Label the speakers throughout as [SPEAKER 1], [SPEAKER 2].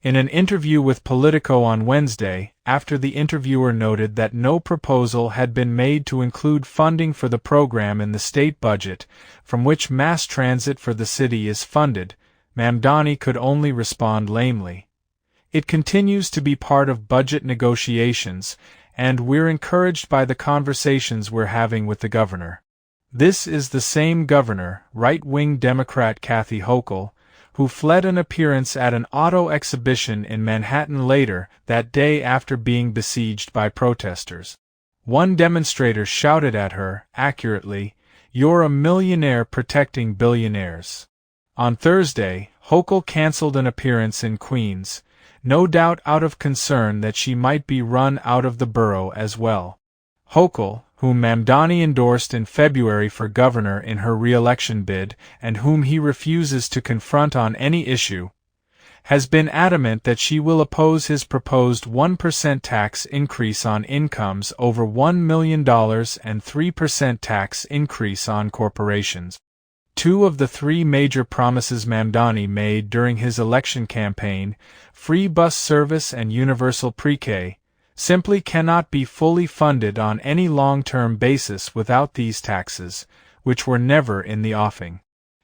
[SPEAKER 1] In an interview with Politico on Wednesday, after the interviewer noted that no proposal had been made to include funding for the program in the state budget, from which mass transit for the city is funded, Mamdani could only respond lamely. "It continues to be part of budget negotiations, and we're encouraged by the conversations we're having with the governor." This is the same governor, right-wing Democrat Kathy Hochul, who fled an appearance at an auto exhibition in Manhattan later that day after being besieged by protesters. One demonstrator shouted at her, accurately, "You're a millionaire protecting billionaires." On Thursday, Hochul canceled an appearance in Queens, no doubt out of concern that she might be run out of the borough as well. Hochul, whom Mamdani endorsed in February for governor in her re-election bid and whom he refuses to confront on any issue, has been adamant that she will oppose his proposed 1% tax increase on incomes over $1 million and 3% tax increase on corporations. Two of the three major promises Mamdani made during his election campaign, free bus service and universal pre-K, simply cannot be fully funded on any long-term basis without these taxes, which were never in the offing.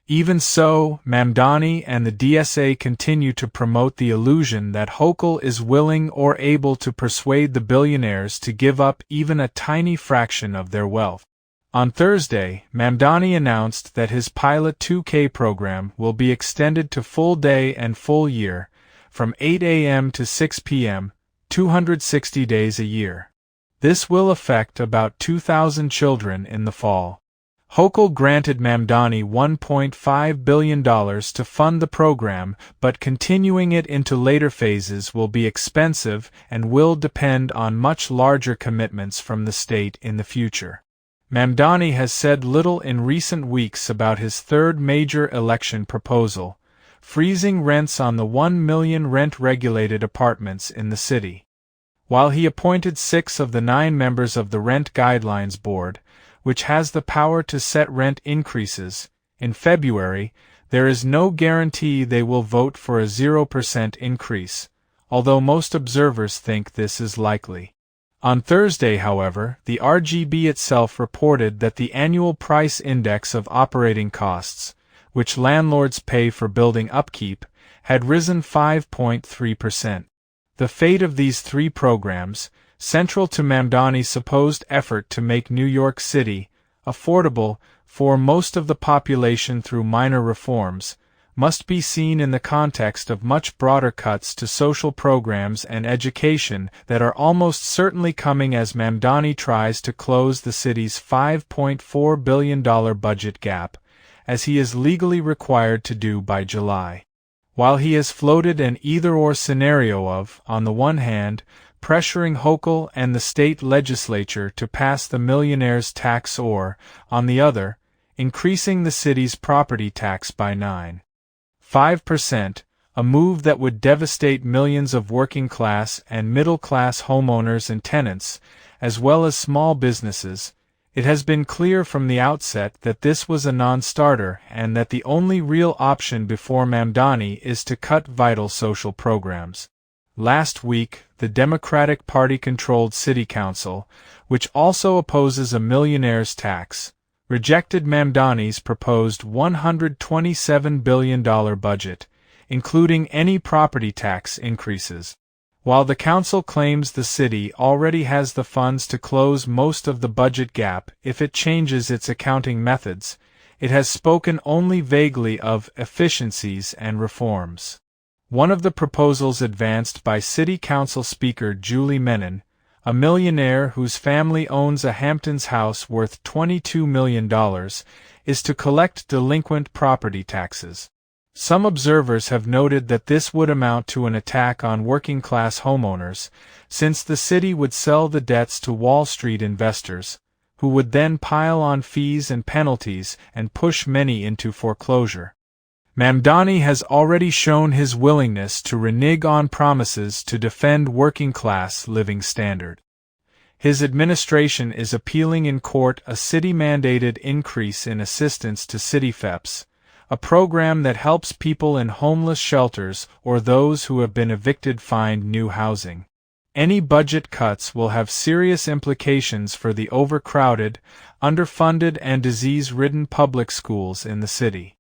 [SPEAKER 1] Even so, Mamdani and the DSA continue to promote the illusion that Hochul is willing or able to persuade the billionaires to give up even a tiny fraction of their wealth. On Thursday, Mamdani announced that his pilot 2K program will be extended to full day and full year, from 8 a.m. to 6 p.m., 260 days a year. This will affect about 2,000 children in the fall. Hochul granted Mamdani $1.5 billion to fund the program, but continuing it into later phases will be expensive and will depend on much larger commitments from the state in the future. Mamdani has said little in recent weeks about his third major election proposal, freezing rents on the 1 million rent-regulated apartments in the city. While he appointed 6 of the 9 members of the Rent Guidelines Board, which has the power to set rent increases, in February, there is no guarantee they will vote for a 0% increase, although most observers think this is likely. On Thursday, however, the RGB itself reported that the annual price index of operating costs, which landlords pay for building upkeep, had risen 5.3%. The fate of these three programs, central to Mamdani's supposed effort to make New York City affordable for most of the population through minor reforms, must be seen in the context of much broader cuts to social programs and education that are almost certainly coming as Mamdani tries to close the city's $5.4 billion budget gap, as he is legally required to do by July. While he has floated an either-or scenario of, on the one hand, pressuring Hochul and the state legislature to pass the millionaire's tax or, on the other, increasing the city's property tax by 9.5%, a move that would devastate millions of working-class and middle-class homeowners and tenants, as well as small businesses, it has been clear from the outset that this was a non-starter and that the only real option before Mamdani is to cut vital social programs. Last week, the Democratic Party-controlled City Council, which also opposes a millionaire's tax, rejected Mamdani's proposed $127 billion budget, including any property tax increases. While the council claims the city already has the funds to close most of the budget gap if it changes its accounting methods, it has spoken only vaguely of efficiencies and reforms. One of the proposals advanced by City Council Speaker Julie Menon, a millionaire whose family owns a Hamptons house worth $22 million, is to collect delinquent property taxes. Some observers have noted that this would amount to an attack on working-class homeowners, since the city would sell the debts to Wall Street investors, who would then pile on fees and penalties and push many into foreclosure. Mamdani has already shown his willingness to renege on promises to defend working-class living standard. His administration is appealing in court a city-mandated increase in assistance to city FEPs, a program that helps people in homeless shelters or those who have been evicted find new housing. Any budget cuts will have serious implications for the overcrowded, underfunded and disease-ridden public schools in the city.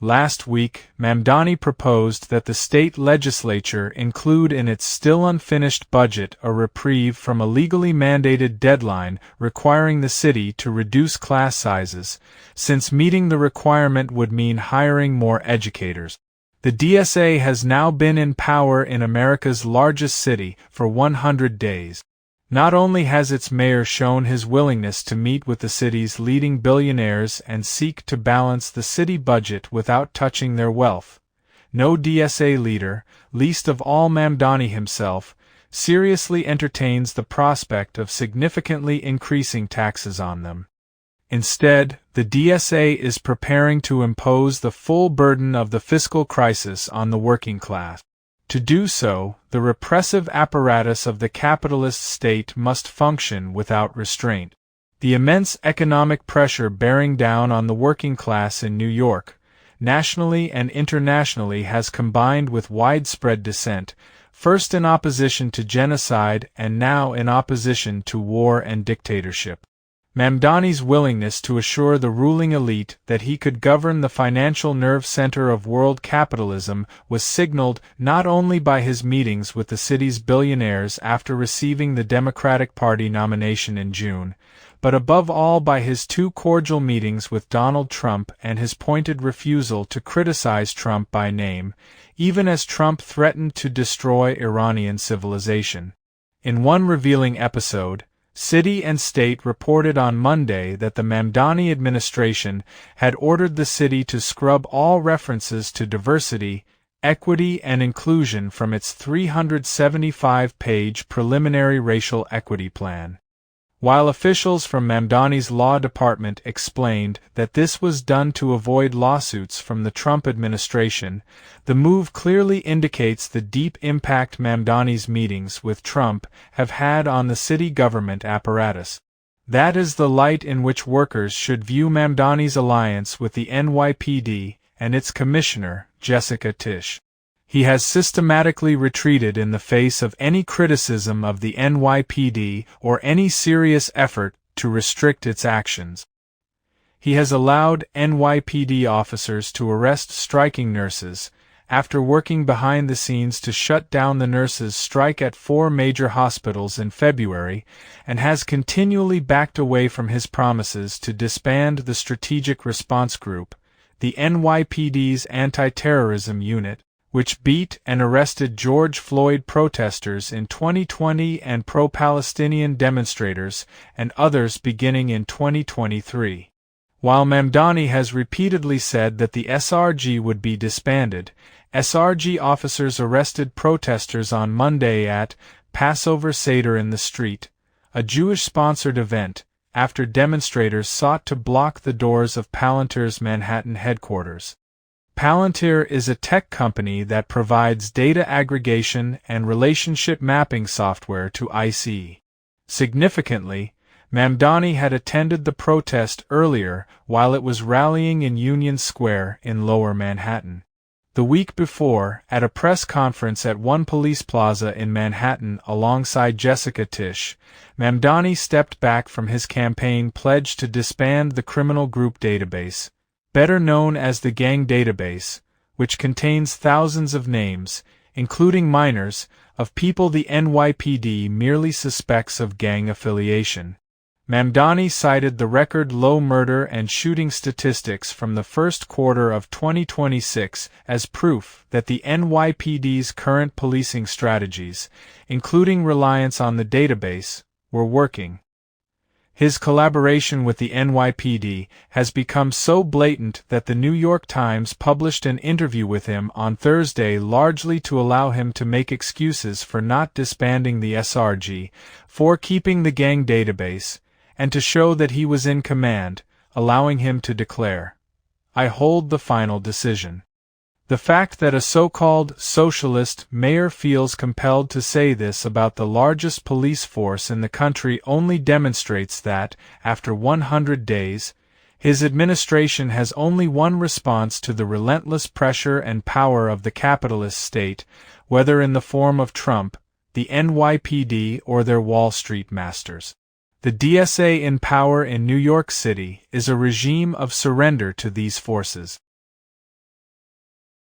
[SPEAKER 1] Last week, Mamdani proposed that the state legislature include in its still unfinished budget a reprieve from a legally mandated deadline requiring the city to reduce class sizes, since meeting the requirement would mean hiring more educators. The DSA has now been in power in America's largest city for 100 days. Not only has its mayor shown his willingness to meet with the city's leading billionaires and seek to balance the city budget without touching their wealth, no DSA leader, least of all Mamdani himself, seriously entertains the prospect of significantly increasing taxes on them. Instead, the DSA is preparing to impose the full burden of the fiscal crisis on the working class. To do so, the repressive apparatus of the capitalist state must function without restraint. The immense economic pressure bearing down on the working class in New York, nationally and internationally, has combined with widespread dissent, first in opposition to genocide and now in opposition to war and dictatorship. Mamdani's willingness to assure the ruling elite that he could govern the financial nerve center of world capitalism was signaled not only by his meetings with the city's billionaires after receiving the Democratic Party nomination in June, but above all by his two cordial meetings with Donald Trump and his pointed refusal to criticize Trump by name, even as Trump threatened to destroy Iranian civilization. In one revealing episode, City and State reported on Monday that the Mamdani administration had ordered the city to scrub all references to diversity, equity, and inclusion from its 375-page preliminary racial equity plan. While officials from Mamdani's law department explained that this was done to avoid lawsuits from the Trump administration, the move clearly indicates the deep impact Mamdani's meetings with Trump have had on the city government apparatus. That is the light in which workers should view Mamdani's alliance with the NYPD and its commissioner, Jessica Tisch. He has systematically retreated in the face of any criticism of the NYPD or any serious effort to restrict its actions. He has allowed NYPD officers to arrest striking nurses, after working behind the scenes to shut down the nurses' strike at 4 major hospitals in February, and has continually backed away from his promises to disband the Strategic Response Group, the NYPD's anti-terrorism unit, which beat and arrested George Floyd protesters in 2020 and pro-Palestinian demonstrators and others beginning in 2023. While Mamdani has repeatedly said that the SRG would be disbanded, SRG officers arrested protesters on Monday at Passover Seder in the Street, a Jewish-sponsored event, after demonstrators sought to block the doors of Palantir's Manhattan headquarters. Palantir is a tech company that provides data aggregation and relationship mapping software to IC. Significantly, Mamdani had attended the protest earlier while it was rallying in Union Square in Lower Manhattan. The week before, at a press conference at One Police Plaza in Manhattan alongside Jessica Tisch, Mamdani stepped back from his campaign pledge to disband the criminal group database, better known as the Gang Database, which contains thousands of names, including minors, of people the NYPD merely suspects of gang affiliation. Mamdani cited the record low murder and shooting statistics from the first quarter of 2026 as proof that the NYPD's current policing strategies, including reliance on the database, were working. His collaboration with the NYPD has become so blatant that the New York Times published an interview with him on Thursday largely to allow him to make excuses for not disbanding the SRG, for keeping the gang database, and to show that he was in command, allowing him to declare, "I hold the final decision." The fact that a so-called socialist mayor feels compelled to say this about the largest police force in the country only demonstrates that, after 100 days, His administration has only one response to the relentless pressure and power of the capitalist state, whether in the form of Trump, the NYPD, or their Wall Street masters. The DSA in power in New York City is a regime of surrender to these forces.